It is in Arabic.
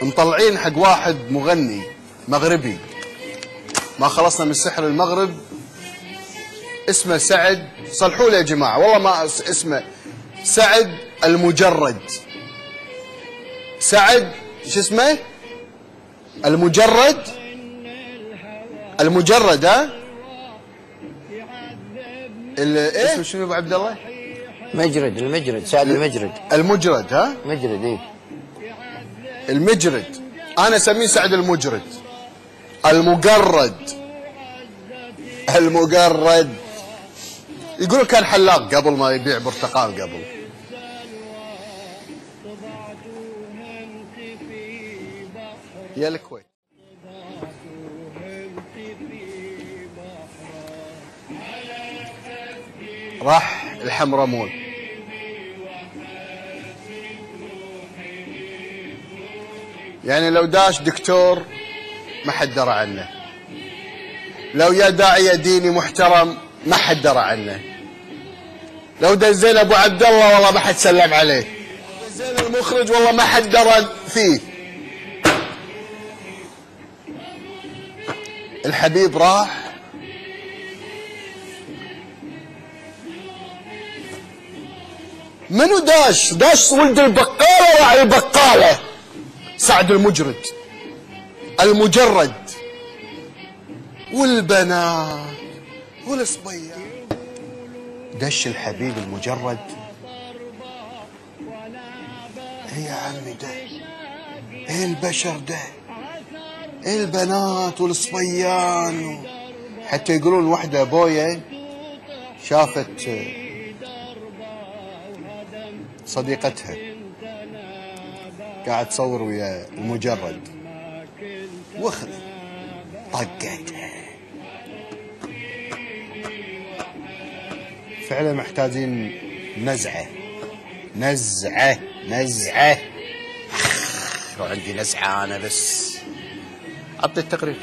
مطلعين حق واحد مغني مغربي، ما خلصنا من سحر المغرب، اسمه سعد، صلحوا لي يا جماعه والله ما اسمه سعد المجرد. سعد شو اسمه؟ المجرد. المجرد ها؟ ايه اسمه شنو ابو عبد الله؟ مجرد. المجرد سعد المجرد. المجرد ها؟ مجرد ايه. المجرد انا اسميه سعد المجرد. المجرد. المجرد يقول كان حلاق قبل ما يبيع برتقال قبل. يا الكويت. راح الحمرمون، يعني لو داش دكتور ما حد درى عنه، لو يا داعية ديني محترم ما حد درى عنه، لو دزين ابو عبد الله والله ما حد سلم عليه، دزين المخرج والله ما حد درى فيه. الحبيب راح منو داش؟ داش ولد البقالة وراعي البقالة سعد المجرد المجرد، والبنات والصبيان. دش الحبيب المجرد. ايه يا عمي ده؟ ايه البشر ده؟ ايه البنات والصبيان؟ حتى يقولون وحده بويه شافت صديقتها قاعد تصور ويا المجرد واخذ طقتها. فعلا محتاجين نزعه نزعه نزعه. لو عندي نزعه انا بس. عطني التقرير.